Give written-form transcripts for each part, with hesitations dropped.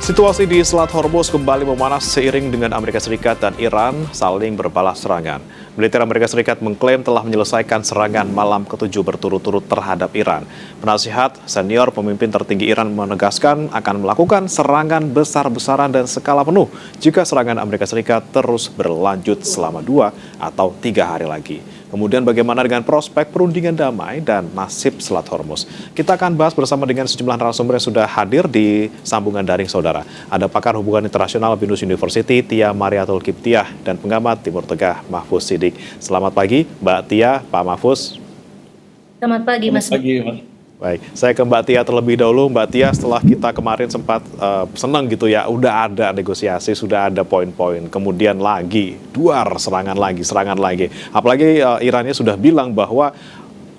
Situasi di Selat Hormuz kembali memanas seiring dengan Amerika Serikat dan Iran saling berbalas serangan. Militer Amerika Serikat mengklaim telah menyelesaikan serangan malam ke-7 berturut-turut terhadap Iran. Penasihat senior pemimpin tertinggi Iran menegaskan akan melakukan serangan besar-besaran dan skala penuh jika serangan Amerika Serikat terus berlanjut selama 2 atau 3 hari lagi. Kemudian bagaimana dengan prospek perundingan damai dan nasib Selat Hormuz? Kita akan bahas bersama dengan sejumlah narasumber yang sudah hadir di sambungan daring saudara. Ada pakar hubungan internasional BINUS University, Tia Mariatul Kiptiah, dan pengamat Timur Tengah Mahfuz Siddiq. Selamat pagi, Mbak Tia, Pak Mahfuz. Selamat pagi, Mas. Selamat pagi, Mas. Baik, saya ke Mbak Tia terlebih dahulu. Mbak Tia, setelah kita kemarin sempat senang gitu ya, udah ada negosiasi, sudah ada poin-poin. Kemudian lagi, serangan lagi. Apalagi Irannya sudah bilang bahwa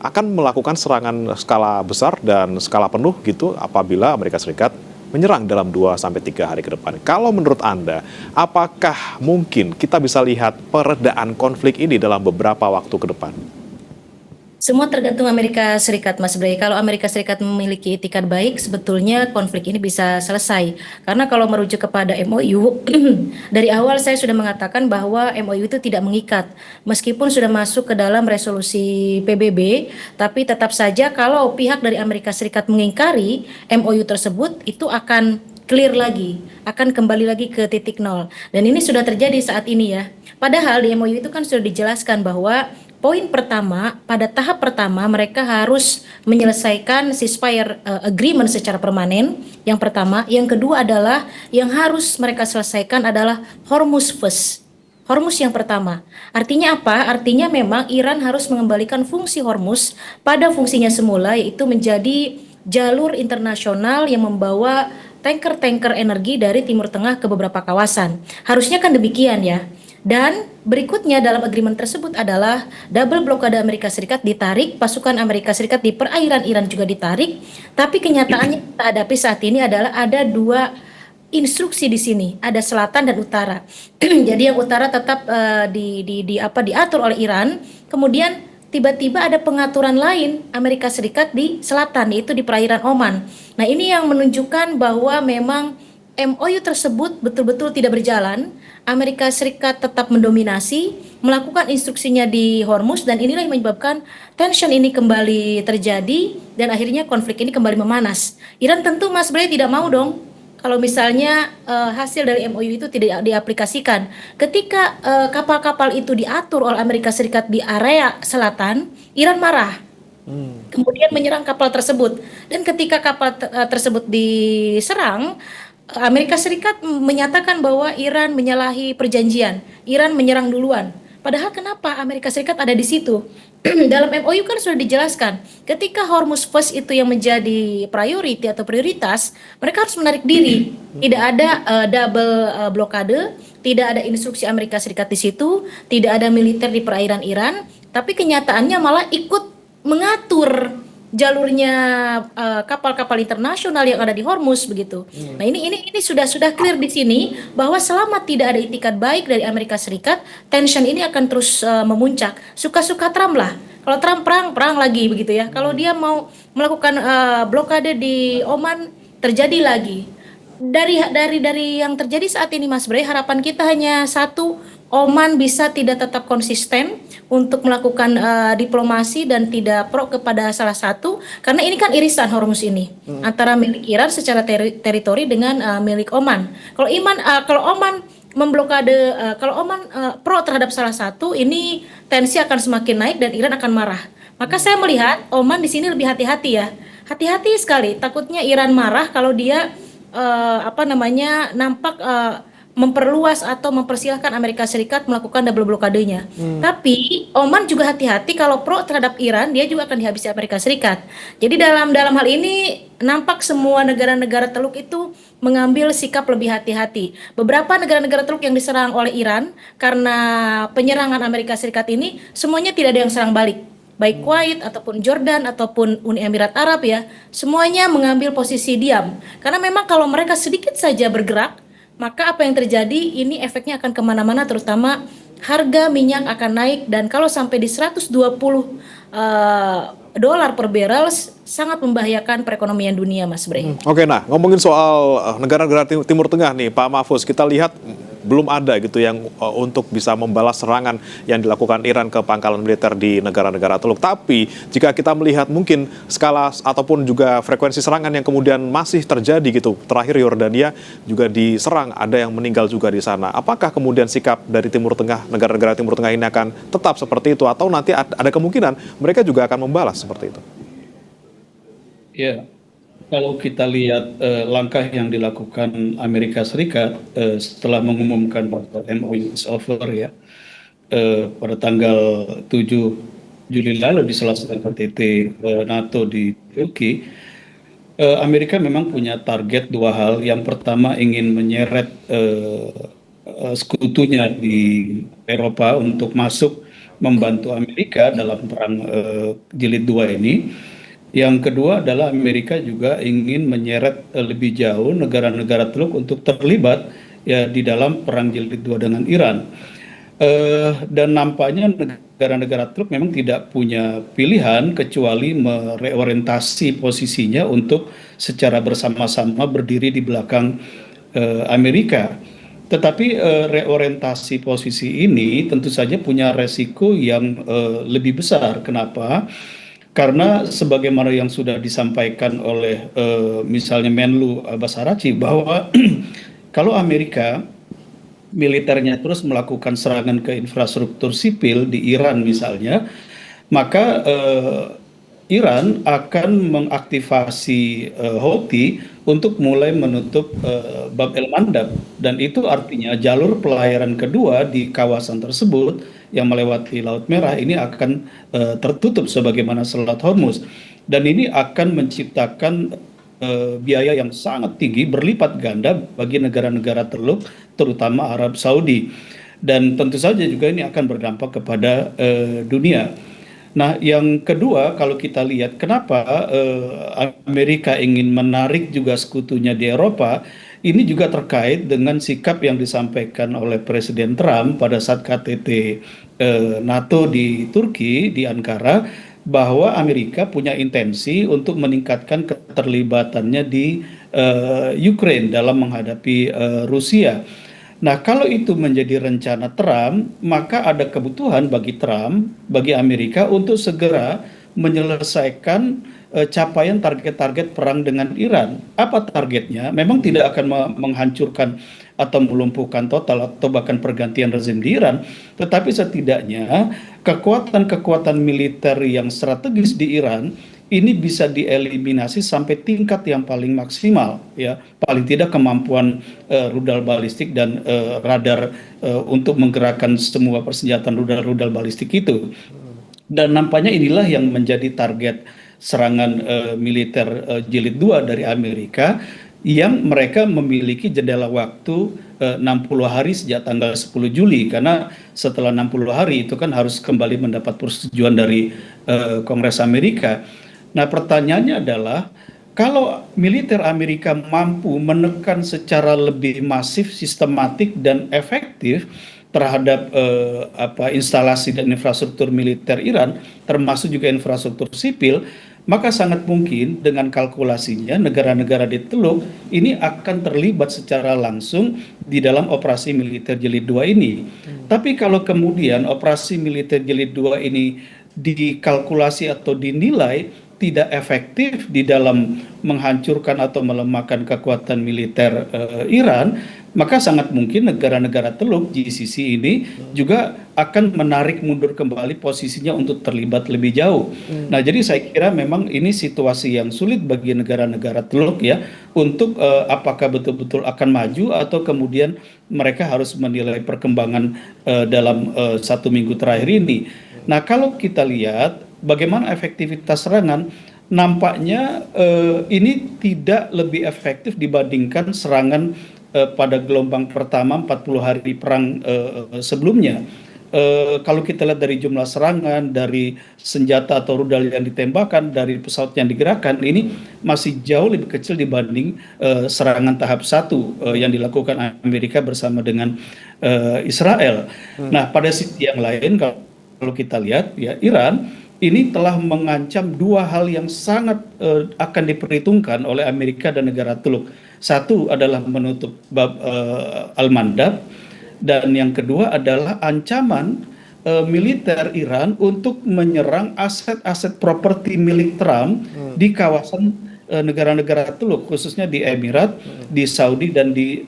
akan melakukan serangan skala besar dan skala penuh gitu apabila Amerika Serikat menyerang dalam 2-3 hari ke depan. Kalau menurut Anda, apakah mungkin kita bisa lihat peredaan konflik ini dalam beberapa waktu ke depan? Semua tergantung Amerika Serikat, Mas Bray. Kalau Amerika Serikat memiliki itikat baik, sebetulnya konflik ini bisa selesai. Karena kalau merujuk kepada MOU, dari awal saya sudah mengatakan bahwa MOU itu tidak mengikat. Meskipun sudah masuk ke dalam resolusi PBB, tapi tetap saja kalau pihak dari Amerika Serikat mengingkari MOU tersebut, itu akan clear lagi, akan kembali lagi ke titik nol. Dan ini sudah terjadi saat ini ya. Padahal di MOU itu kan sudah dijelaskan bahwa poin pertama, pada tahap pertama mereka harus menyelesaikan ceasefire agreement secara permanen. Yang pertama, yang kedua adalah yang harus mereka selesaikan adalah Hormuz first. Hormuz yang pertama. Artinya apa? Artinya memang Iran harus mengembalikan fungsi Hormuz pada fungsinya semula, yaitu menjadi jalur internasional yang membawa tanker-tanker energi dari Timur Tengah ke beberapa kawasan. Harusnya kan demikian ya. Dan berikutnya dalam agreement tersebut adalah double blokade Amerika Serikat ditarik, pasukan Amerika Serikat di perairan Iran juga ditarik, tapi kenyataannya kita hadapi saat ini adalah ada 2 instruksi di sini, ada selatan dan utara. Jadi yang utara tetap diatur oleh Iran, kemudian tiba-tiba ada pengaturan lain Amerika Serikat di selatan, yaitu di perairan Oman. Nah, ini yang menunjukkan bahwa memang MOU tersebut betul-betul tidak berjalan. Amerika Serikat tetap mendominasi, melakukan instruksinya di Hormuz, dan inilah yang menyebabkan tension ini kembali terjadi dan akhirnya konflik ini kembali memanas. Iran tentu, Mas Bray, tidak mau dong kalau misalnya hasil dari MOU itu tidak diaplikasikan. Ketika kapal-kapal itu diatur oleh Amerika Serikat di area selatan, Iran marah. Kemudian menyerang kapal tersebut. Dan ketika kapal tersebut diserang, Amerika Serikat menyatakan bahwa Iran menyalahi perjanjian, Iran menyerang duluan. Padahal kenapa Amerika Serikat ada di situ? Dalam MOU kan sudah dijelaskan, ketika Hormuz First itu yang menjadi priority atau prioritas, mereka harus menarik diri. Tidak ada double blokade, tidak ada instruksi Amerika Serikat di situ, tidak ada militer di perairan Iran, tapi kenyataannya malah ikut mengatur jalurnya kapal-kapal internasional yang ada di Hormuz begitu. Nah, ini sudah clear di sini bahwa selama tidak ada itikat baik dari Amerika Serikat, tension ini akan terus memuncak. Suka-suka Trump lah. Kalau Trump perang lagi begitu ya. Kalau dia mau melakukan blokade di Oman, terjadi lagi. Dari yang terjadi saat ini, Mas Bray, harapan kita hanya satu, Oman bisa tidak tetap konsisten untuk melakukan diplomasi dan tidak pro kepada salah satu, karena ini kan irisan Hormuz ini antara milik Iran secara teritori dengan milik Oman. Kalau Oman memblokade, kalau Oman pro terhadap salah satu, ini tensi akan semakin naik dan Iran akan marah. Maka saya melihat Oman di sini lebih hati-hati ya, hati-hati sekali. Takutnya Iran marah kalau dia nampak memperluas atau mempersilahkan Amerika Serikat melakukan double blokadenya. Tapi Oman juga hati-hati, kalau pro terhadap Iran, dia juga akan dihabisi Amerika Serikat. Jadi dalam hal ini nampak semua negara-negara Teluk itu mengambil sikap lebih hati-hati. Beberapa negara-negara Teluk yang diserang oleh Iran karena penyerangan Amerika Serikat ini, semuanya tidak ada yang serang balik. Baik Kuwait ataupun Jordan ataupun Uni Emirat Arab ya, semuanya mengambil posisi diam. Karena memang kalau mereka sedikit saja bergerak, maka apa yang terjadi ini efeknya akan kemana-mana, terutama harga minyak akan naik, dan kalau sampai di 120 dolar per barrel, sangat membahayakan perekonomian dunia, Mas Bray. Oke, nah ngomongin soal negara-negara Timur Tengah nih, Pak Mahfuz, kita lihat belum ada gitu yang untuk bisa membalas serangan yang dilakukan Iran ke pangkalan militer di negara-negara Teluk. Tapi jika kita melihat mungkin skala ataupun juga frekuensi serangan yang kemudian masih terjadi gitu, terakhir Yordania juga diserang, ada yang meninggal juga di sana. Apakah kemudian sikap dari Timur Tengah, negara-negara Timur Tengah ini akan tetap seperti itu, atau nanti ada kemungkinan mereka juga akan membalas seperti itu? Ya, kalau kita lihat langkah yang dilakukan Amerika Serikat setelah mengumumkan bahwa MOU is over ya, pada tanggal 7 Juli lalu di salah satu KTT NATO di Turki, Amerika memang punya target dua hal. Yang pertama ingin menyeret sekutunya di Eropa untuk masuk membantu Amerika dalam perang jilid 2 ini. Yang kedua adalah Amerika juga ingin menyeret lebih jauh negara-negara Teluk untuk terlibat ya di dalam perang jilid 2 dengan Iran. Dan nampaknya negara-negara Teluk memang tidak punya pilihan kecuali mereorientasi posisinya untuk secara bersama-sama berdiri di belakang Amerika. Tetapi reorientasi posisi ini tentu saja punya resiko yang lebih besar. Kenapa? Karena sebagaimana yang sudah disampaikan oleh misalnya Menlu Abbas Araghchi bahwa kalau Amerika militernya terus melakukan serangan ke infrastruktur sipil di Iran misalnya, maka Iran akan mengaktifasi Houthi untuk mulai menutup Bab el-Mandab, dan itu artinya jalur pelayaran kedua di kawasan tersebut yang melewati Laut Merah ini akan tertutup sebagaimana Selat Hormuz, dan ini akan menciptakan biaya yang sangat tinggi berlipat ganda bagi negara-negara Teluk terutama Arab Saudi, dan tentu saja juga ini akan berdampak kepada dunia. Nah, yang kedua, kalau kita lihat kenapa Amerika ingin menarik juga sekutunya di Eropa, ini juga terkait dengan sikap yang disampaikan oleh Presiden Trump pada saat KTT NATO di Turki, di Ankara, bahwa Amerika punya intensi untuk meningkatkan keterlibatannya di Ukraine dalam menghadapi Rusia. Nah, kalau itu menjadi rencana Trump, maka ada kebutuhan bagi Trump, bagi Amerika untuk segera menyelesaikan capaian target-target perang dengan Iran. Apa targetnya? Memang tidak akan menghancurkan atau melumpuhkan total atau bahkan pergantian rezim di Iran, tetapi setidaknya kekuatan-kekuatan militer yang strategis di Iran ini bisa dieliminasi sampai tingkat yang paling maksimal, ya, paling tidak kemampuan rudal balistik dan radar untuk menggerakkan semua persenjataan rudal balistik itu. Dan nampaknya inilah yang menjadi target serangan militer jilid 2 dari Amerika, yang mereka memiliki jendela waktu 60 hari sejak tanggal 10 Juli, karena setelah 60 hari itu kan harus kembali mendapat persetujuan dari Kongres Amerika. Nah, pertanyaannya adalah kalau militer Amerika mampu menekan secara lebih masif, sistematik dan efektif terhadap instalasi dan infrastruktur militer Iran, termasuk juga infrastruktur sipil, maka sangat mungkin dengan kalkulasinya negara-negara di Teluk ini akan terlibat secara langsung di dalam operasi militer jilid 2 ini. Tapi kalau kemudian operasi militer jilid 2 ini dikalkulasi atau dinilai tidak efektif di dalam menghancurkan atau melemahkan kekuatan militer Iran, maka sangat mungkin negara-negara Teluk GCC ini juga akan menarik mundur kembali posisinya untuk terlibat lebih jauh. Nah, jadi saya kira memang ini situasi yang sulit bagi negara-negara Teluk ya, untuk apakah betul-betul akan maju atau kemudian mereka harus menilai perkembangan dalam 1 minggu terakhir ini. Nah, kalau kita lihat bagaimana efektivitas serangan, nampaknya ini tidak lebih efektif dibandingkan serangan pada gelombang pertama 40 hari perang sebelumnya. Kalau kita lihat dari jumlah serangan, dari senjata atau rudal yang ditembakkan, dari pesawat yang digerakkan, ini masih jauh lebih kecil dibanding serangan tahap 1 yang dilakukan Amerika bersama dengan Israel. Nah, pada sisi yang lain kalau kita lihat ya, Iran ini telah mengancam dua hal yang sangat akan diperhitungkan oleh Amerika dan negara Teluk. Satu adalah menutup bab Al-Mandab, dan yang kedua adalah ancaman militer Iran untuk menyerang aset-aset properti milik Trump di kawasan negara-negara Teluk, khususnya di Emirat, di Saudi, dan di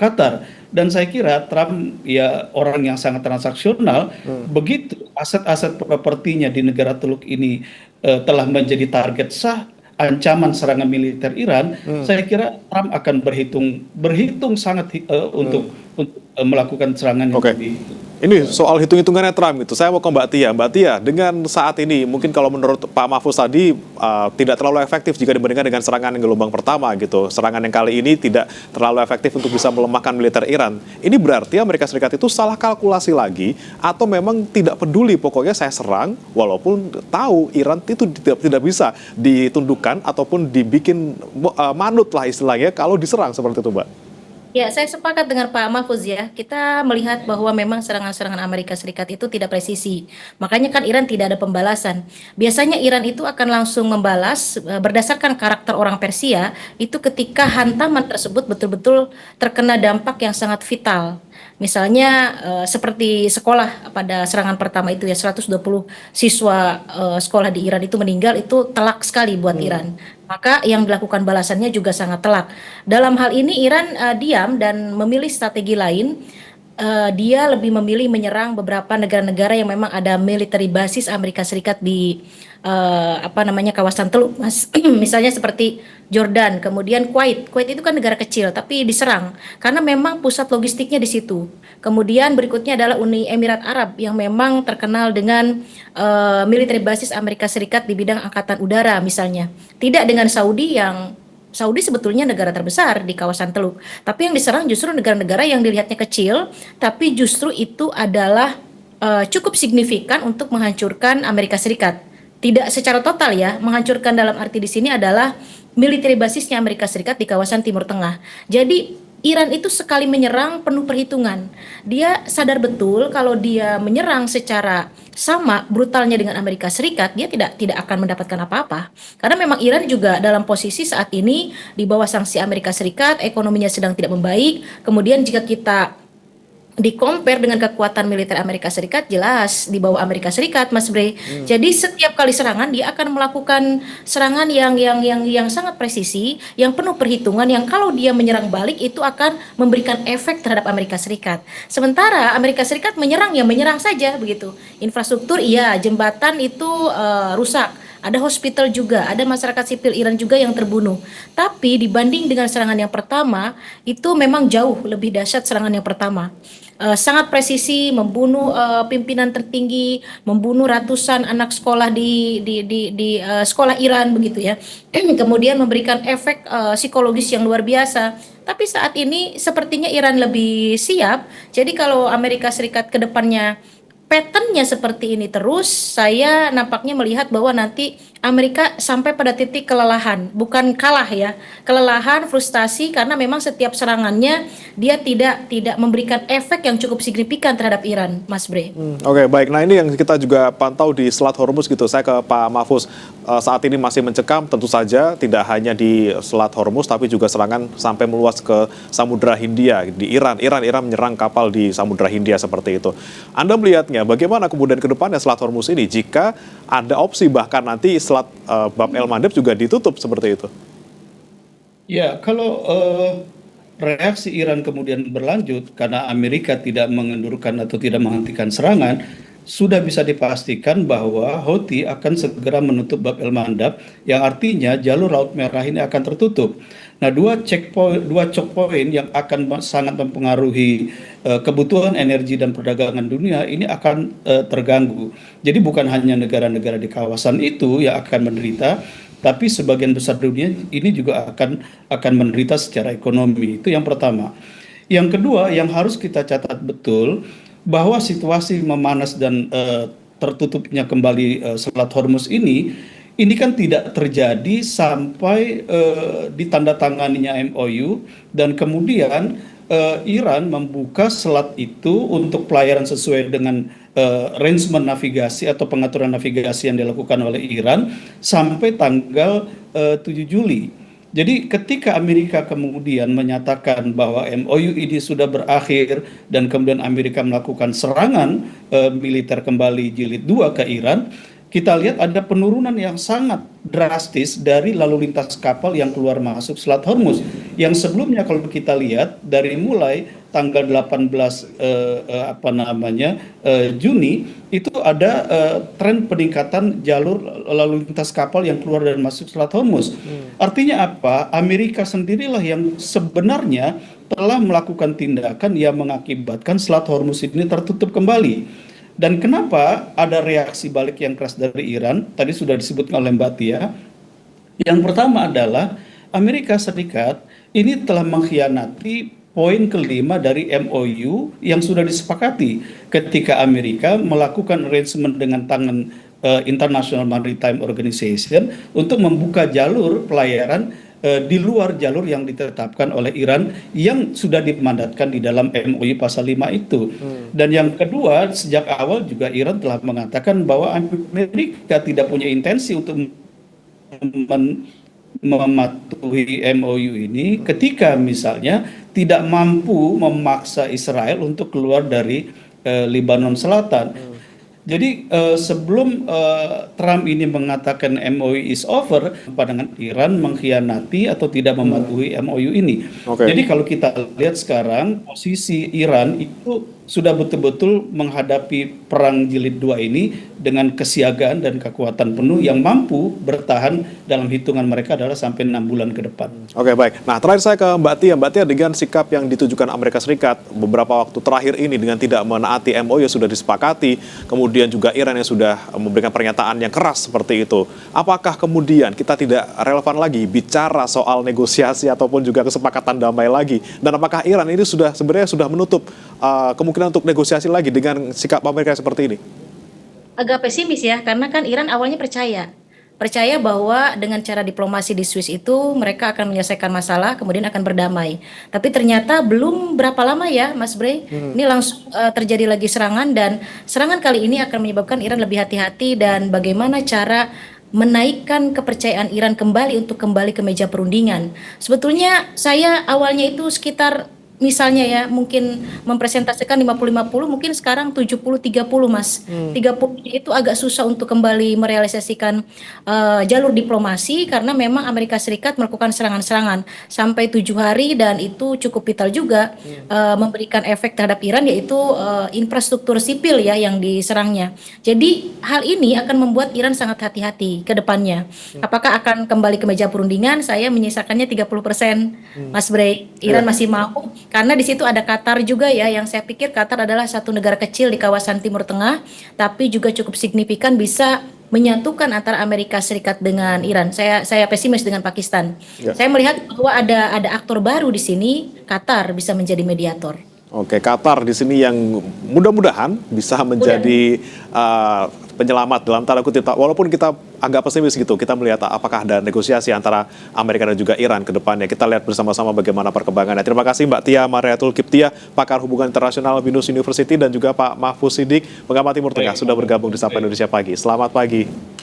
Qatar. Dan saya kira Trump ya orang yang sangat transaksional, begitu aset-aset propertinya di negara Teluk ini telah menjadi target sah ancaman serangan militer Iran, saya kira Trump akan berhitung sangat untuk melakukan serangan yang lebih. Ini soal hitung-hitungannya Trump itu. Saya mau ke Mbak Tia. Mbak Tia, dengan saat ini mungkin kalau menurut Pak Mahfuz tadi tidak terlalu efektif jika dibandingkan dengan serangan yang gelombang pertama gitu. Serangan yang kali ini tidak terlalu efektif untuk bisa melemahkan militer Iran. Ini berarti Amerika Serikat itu salah kalkulasi lagi atau memang tidak peduli, pokoknya saya serang walaupun tahu Iran itu tidak bisa ditundukkan ataupun dibikin manut lah istilahnya kalau diserang seperti itu, Mbak. Ya, saya sepakat dengan Pak Mahfuz ya. Kita melihat bahwa memang serangan-serangan Amerika Serikat itu tidak presisi. Makanya kan Iran tidak ada pembalasan. Biasanya Iran itu akan langsung membalas berdasarkan karakter orang Persia itu ketika hantaman tersebut betul-betul terkena dampak yang sangat vital. Misalnya seperti sekolah pada serangan pertama itu ya 120 siswa sekolah di Iran itu meninggal, itu telak sekali buat Iran. Maka yang dilakukan balasannya juga sangat telak. Dalam hal ini Iran diam dan memilih strategi lain. Dia lebih memilih menyerang beberapa negara-negara yang memang ada military basis Amerika Serikat di kawasan Teluk, Mas. Misalnya seperti Jordan, kemudian Kuwait. Kuwait itu kan negara kecil tapi diserang karena memang pusat logistiknya di situ. Kemudian berikutnya adalah Uni Emirat Arab yang memang terkenal dengan military basis Amerika Serikat di bidang angkatan udara misalnya. Tidak dengan Saudi yang Saudi sebetulnya negara terbesar di kawasan Teluk, tapi yang diserang justru negara-negara yang dilihatnya kecil, tapi justru itu adalah cukup signifikan untuk menghancurkan Amerika Serikat. Tidak secara total ya, menghancurkan dalam arti di sini adalah military basisnya Amerika Serikat di kawasan Timur Tengah. Jadi Iran itu sekali menyerang penuh perhitungan. Dia sadar betul kalau dia menyerang secara sama brutalnya dengan Amerika Serikat, dia tidak akan mendapatkan apa-apa. Karena memang Iran juga dalam posisi saat ini di bawah sanksi Amerika Serikat, ekonominya sedang tidak membaik. Kemudian jika kita di-compare dengan kekuatan militer Amerika Serikat, jelas di bawah Amerika Serikat, Mas Bre. Jadi setiap kali serangan dia akan melakukan serangan yang sangat presisi, yang penuh perhitungan, yang kalau dia menyerang balik itu akan memberikan efek terhadap Amerika Serikat. Sementara Amerika Serikat menyerang ya menyerang saja begitu. Infrastruktur iya, jembatan itu rusak. Ada hospital juga, ada masyarakat sipil Iran juga yang terbunuh. Tapi dibanding dengan serangan yang pertama, itu memang jauh lebih dahsyat serangan yang pertama. Sangat presisi, membunuh pimpinan tertinggi, membunuh ratusan anak sekolah di sekolah Iran begitu ya. Kemudian memberikan efek psikologis yang luar biasa. Tapi saat ini sepertinya Iran lebih siap. Jadi kalau Amerika Serikat ke depannya patternnya seperti ini terus, saya nampaknya melihat bahwa nanti Amerika sampai pada titik kelelahan, bukan kalah ya, kelelahan, frustasi karena memang setiap serangannya dia tidak memberikan efek yang cukup signifikan terhadap Iran, Mas Bre. Oke, baik. Nah ini yang kita juga pantau di Selat Hormuz gitu. Saya ke Pak Mahfuz. Saat ini masih mencekam, tentu saja tidak hanya di Selat Hormuz, tapi juga serangan sampai meluas ke Samudra Hindia di Iran. Iran menyerang kapal di Samudra Hindia seperti itu. Anda melihatnya bagaimana kemudian ke depannya Selat Hormuz ini jika ada opsi bahkan nanti Selat Bab El Mandeb juga ditutup seperti itu? Ya, kalau reaksi Iran kemudian berlanjut karena Amerika tidak mengendurkan atau tidak menghentikan serangan, sudah bisa dipastikan bahwa Houthi akan segera menutup Bab El Mandab, yang artinya jalur Laut Merah ini akan tertutup. Nah, dua choke point yang akan sangat mempengaruhi kebutuhan energi dan perdagangan dunia ini akan terganggu. Jadi bukan hanya negara-negara di kawasan itu yang akan menderita, tapi sebagian besar dunia ini juga akan menderita secara ekonomi. Itu yang pertama. Yang kedua, yang harus kita catat betul bahwa situasi memanas dan tertutupnya kembali Selat Hormuz ini ini kan tidak terjadi sampai ditandatanganinya MOU dan kemudian Iran membuka selat itu untuk pelayaran sesuai dengan arrangement navigasi atau pengaturan navigasi yang dilakukan oleh Iran sampai tanggal 7 Juli. Jadi ketika Amerika kemudian menyatakan bahwa MOU ini sudah berakhir dan kemudian Amerika melakukan serangan militer kembali jilid 2 ke Iran, kita lihat ada penurunan yang sangat drastis dari lalu lintas kapal yang keluar masuk Selat Hormuz. Yang sebelumnya kalau kita lihat dari mulai tanggal 18 Juni itu ada tren peningkatan jalur lalu lintas kapal yang keluar dan masuk Selat Hormuz. Artinya apa? Amerika sendirilah yang sebenarnya telah melakukan tindakan yang mengakibatkan Selat Hormuz ini tertutup kembali. Dan kenapa ada reaksi balik yang keras dari Iran? Tadi sudah disebutkan oleh Mbak Tia. Yang pertama adalah Amerika Serikat ini telah mengkhianati poin kelima dari MOU yang sudah disepakati ketika Amerika melakukan arrangement dengan tangan International Maritime Organization untuk membuka jalur pelayaran di luar jalur yang ditetapkan oleh Iran yang sudah dimandatkan di dalam MOU pasal 5 itu. Dan yang kedua, sejak awal juga Iran telah mengatakan bahwa Amerika tidak punya intensi untuk mematuhi MOU ini ketika misalnya tidak mampu memaksa Israel untuk keluar dari Lebanon Selatan. Jadi sebelum Trump ini mengatakan MOU is over, pandangan Iran mengkhianati atau tidak mematuhi MOU ini. Jadi kalau kita lihat sekarang posisi Iran itu sudah betul-betul menghadapi perang jilid 2 ini dengan kesiagaan dan kekuatan penuh yang mampu bertahan dalam hitungan mereka adalah sampai 6 bulan ke depan. Oke, baik. Nah, terakhir saya ke Mbak Tia. Mbak Tia, dengan sikap yang ditujukan Amerika Serikat beberapa waktu terakhir ini dengan tidak menaati MOU yang sudah disepakati, kemudian juga Iran yang sudah memberikan pernyataan yang keras seperti itu, apakah kemudian kita tidak relevan lagi bicara soal negosiasi ataupun juga kesepakatan damai lagi? Dan apakah Iran ini sebenarnya sudah menutup kemungkinan untuk negosiasi lagi dengan sikap Amerika seperti ini? Agak pesimis ya, karena kan Iran awalnya percaya bahwa dengan cara diplomasi di Swiss itu mereka akan menyelesaikan masalah, kemudian akan berdamai. Tapi ternyata belum berapa lama ya, Mas Bray, ini langsung terjadi lagi serangan, dan serangan kali ini akan menyebabkan Iran lebih hati-hati dan bagaimana cara menaikkan kepercayaan Iran kembali untuk kembali ke meja perundingan. Sebetulnya saya awalnya itu sekitar misalnya ya mungkin mempresentasikan 50-50, mungkin sekarang 70-30 Mas. 30 itu agak susah untuk kembali merealisasikan jalur diplomasi karena memang Amerika Serikat melakukan serangan-serangan sampai 7 hari dan itu cukup vital juga memberikan efek terhadap Iran, yaitu infrastruktur sipil ya yang diserangnya. Jadi hal ini akan membuat Iran sangat hati-hati ke depannya. Apakah akan kembali ke meja perundingan? Saya menyisakannya 30%, Mas Bray. Iran masih mau, karena di situ ada Qatar juga ya, yang saya pikir Qatar adalah satu negara kecil di kawasan Timur Tengah, tapi juga cukup signifikan bisa menyatukan antara Amerika Serikat dengan Iran. Saya pesimis dengan Pakistan. Saya melihat bahwa ada aktor baru di sini, Qatar bisa menjadi mediator. Oke, Qatar di sini yang mudah-mudahan bisa menjadi penyelamat dalam tanda kutip. Walaupun kita agak pesimis gitu, kita melihat apakah ada negosiasi antara Amerika dan juga Iran ke depannya. Kita lihat bersama-sama bagaimana perkembangannya. Terima kasih Mbak Tia Mariatul Kiptia, pakar hubungan internasional BINUS University, dan juga Pak Mahfuz Siddiq, pengamat Timur Tengah, sudah bergabung di Sapa Indonesia Pagi. Selamat pagi.